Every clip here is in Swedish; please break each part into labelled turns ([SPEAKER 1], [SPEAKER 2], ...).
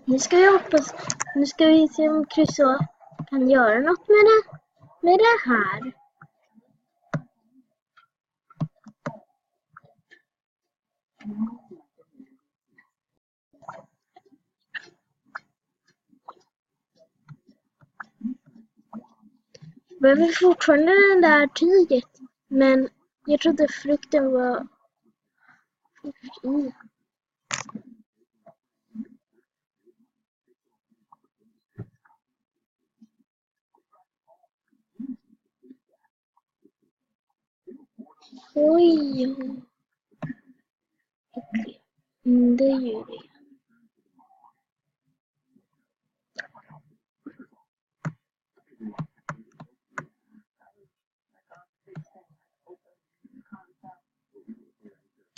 [SPEAKER 1] Nu ska vi se om Crusoe kan göra något med det här. Jag behöver fortfarande den där tyget, men jag trodde frukten var i. Oj. Okej. Det gör det.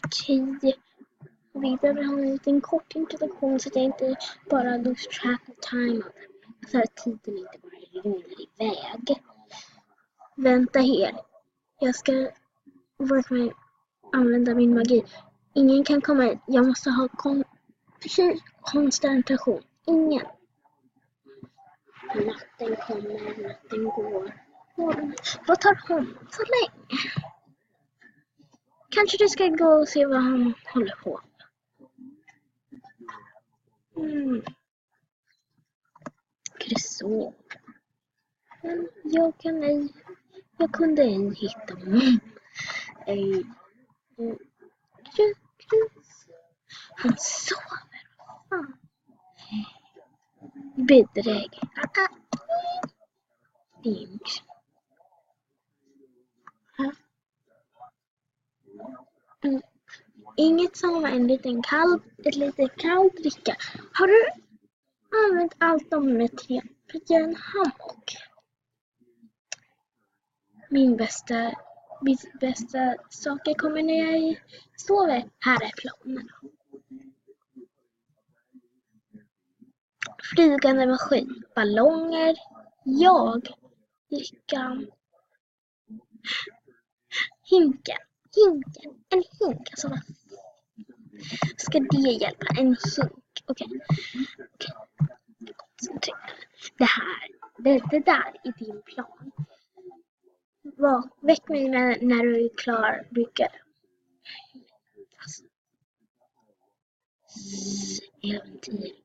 [SPEAKER 1] Okej. Vi behöver ha en liten kort introduktion så att jag inte bara lose track of time. Så att tiden inte bara rinner iväg. Vänta här. Jag ska använda min magi. Ingen kan komma in. Jag måste ha koncentration. Ingen. Natten kommer, natten går. Vad tar hon så länge? Kanske du ska gå och se vad han håller på. Crusoe. Men jag kunde ej hitta honom. Han sover. Bedräg. Inget som ett litet kallt dricka. Har du använt allt med 3 för att göra en hammock? Min bästa saker kommer när jag sover. Här är planen. Flygande maskin, ballonger, lyckan, hinken, en hink. Alltså vad ska det hjälpa? En hink, okej. Det där är din plan. Väck mig när du är klar, brukar. Äventyr.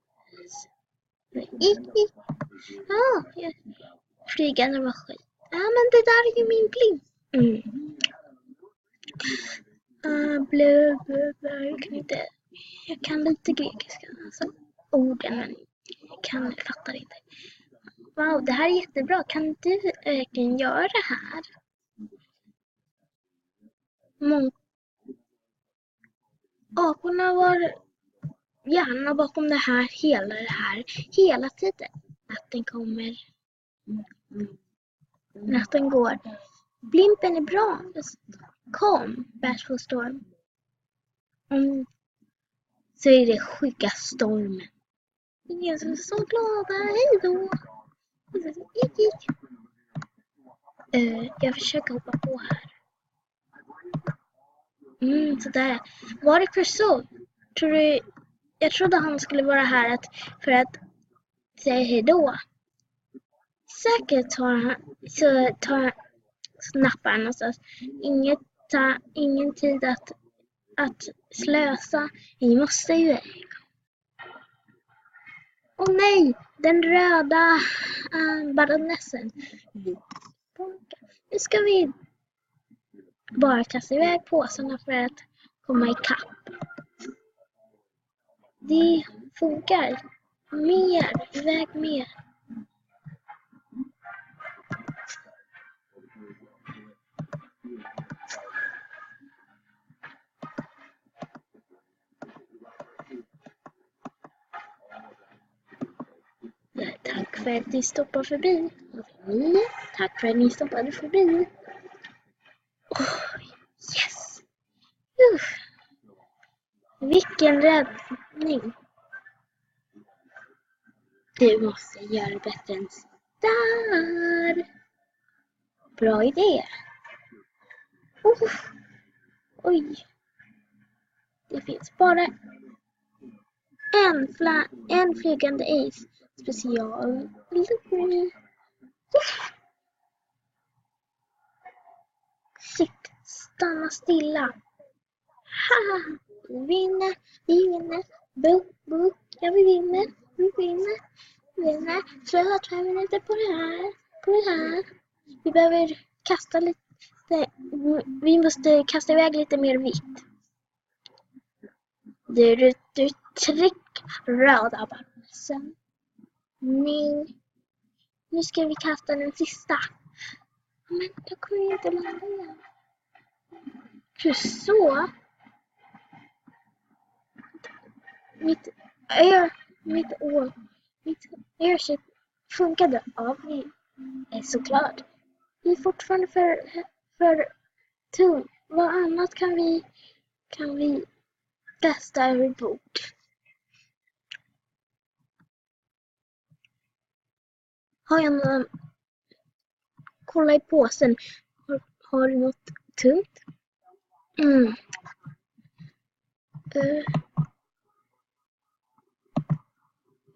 [SPEAKER 1] Flygande maskin. Men det där är ju min blind. Jag kan lite grekiska, alltså orden, men jag fattar inte. Wow, det här är jättebra. Kan du verkligen göra det här? Aporna var gärna bakom det här hela tiden. Natten kommer. Natten går. Blimpen är bra. Kom, Bashful Storm. Så är det skygga stormen. Jag är så glada. Hej då. Jag försöker hoppa på här. Sådär. Var det Crusoe? Jag trodde han skulle vara här för att säga hej då. Säkert snappar han någonstans. Ingen tid att slösa. Vi måste ju. Åh nej, den röda baronessen. Nu ska vi bara kasta iväg påsarna för att komma ikapp. Det funkar. Iväg mer. Tack för att ni stoppade förbi. Tack för att ni stoppade förbi. Yes! Vilken räddning. Du måste göra bättre än där. Bra idé. Oj. Det finns bara En flygande is. Special. Sitt, stanna stilla. Haha, vi vinner. Bu, ja vi vinner. Slösa 2 minuter på det här. Vi behöver kasta lite, vi måste kasta iväg lite mer vitt. Du tryck röda bamsen. Nu ska vi kasta den sista. Men jag kommer inte landa igen. Så. Mitt airship funkade av såklart. Vi är fortfarande för tung. Vad annat kan vi testa över bord? Har jag någon... Kolla i påsen. Har du något tungt?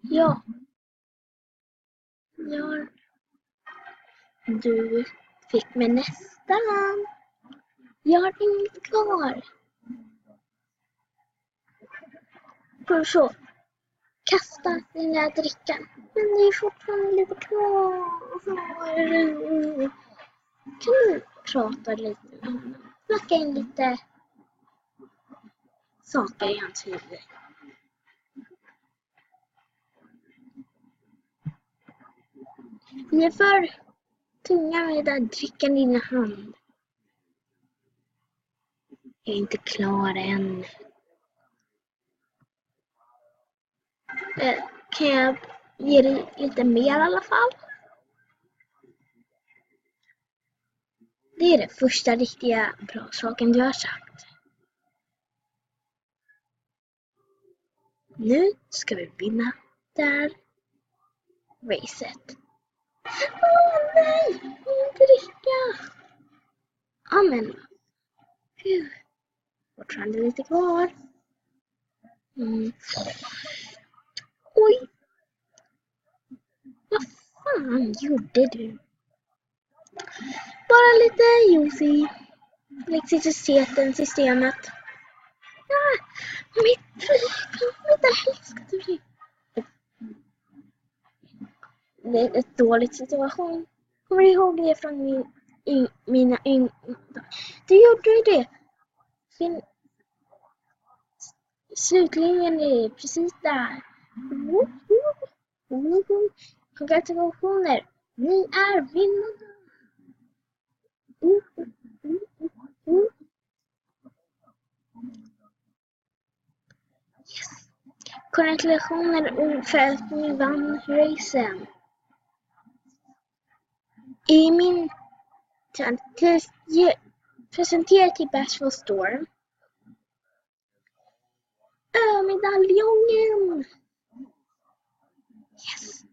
[SPEAKER 1] Ja. Du fick med nästan. Jag har inget kvar. För så. Kasta den där drickan. Men det är fortfarande lite kvar. Kan du prata lite med honom? Snacka in lite saker i hans huvud. Ni är för tunga med den drickan i dina hand. Jag är inte klar än. Kan jag ge dig lite mer i alla fall? Det är den första riktiga bra saken du har sagt. Nu ska vi vinna där racet. Åh nej, min dricka! Amen. Fortfarande lite kvar. Oj. Vad fan gjorde du? Bara lite juicy. Elektricitetssystemet. Ja, mitt älskade flyg. Det är ett dåligt situation. Kommer du ihåg det från mina Du gjorde ju det. Slutlinjen är precis där. Congratulationer. Ni är vinnare. Yes. Congratulationer för att ni vann racen. I min tur presentera till Bashful Storm. Medaljongen! Yes!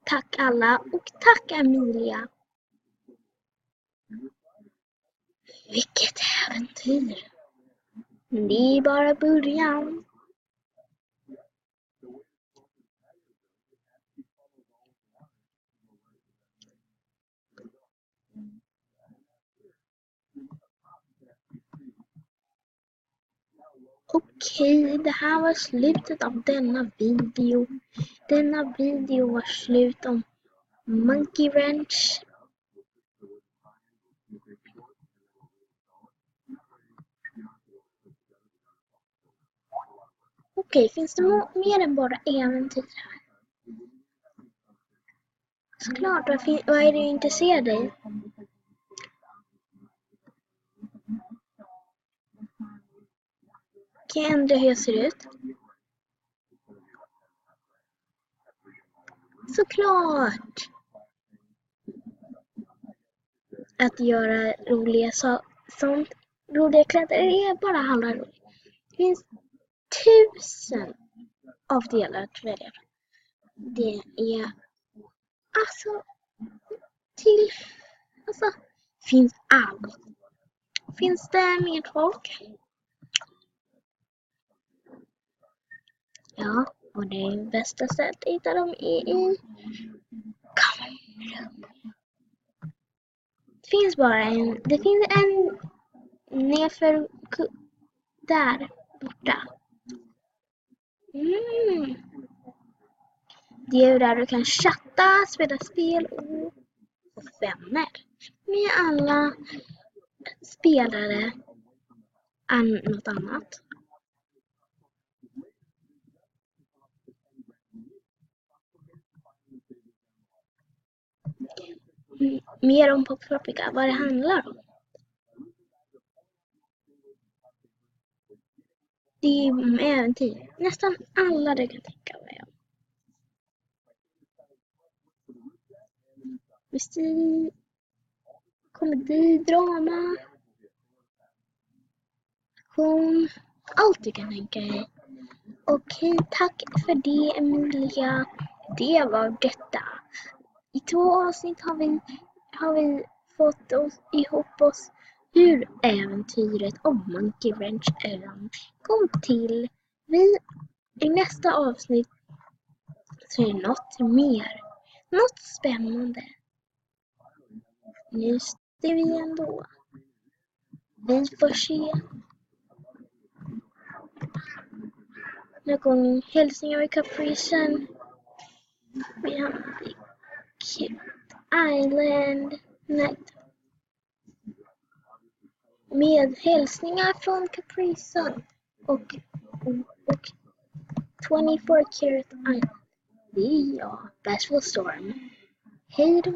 [SPEAKER 1] Tack alla och tack Amelia. Vilket äventyr! Det är bara början. Okej, det här var slutet av denna video. Denna video var slut om Monkey Wrench. Okej, finns det mer än bara äventyr här? Såklart, vad är det du intresserad i? Kan jag ändra hur jag ser ut? Såklart! Att göra roliga sånt. Roliga kläder är bara halva roligt. Det finns 1000 avdelar att välja. Det är finns allt. Finns det mer folk? Ja, och det bästa sättet att hitta dem är i kamerun. Det finns en nerför där borta. Det är där du kan chatta, spela spel och vänner med alla spelare något annat. Mer om Poptropica, vad det handlar om. Det är om äventyr. Nästan alla du kan tänka dig om. Mystik, komedi, drama, aktion, allt du kan tänka dig. Okej, tack för det Emilia. Det var detta. I 2 avsnitt har vi fått ihop oss hur äventyret om Monkey Wrench Island kom till. I nästa avsnitt så är det något mer. Något spännande. Nu ser vi ändå. Vi får se. Någon hälsningar i Capricen. Vi hamnar i Island. Nej. Med hälsningar från Capricen och 24 Karat Island. Det är jag, Bashful Storm. Hej då!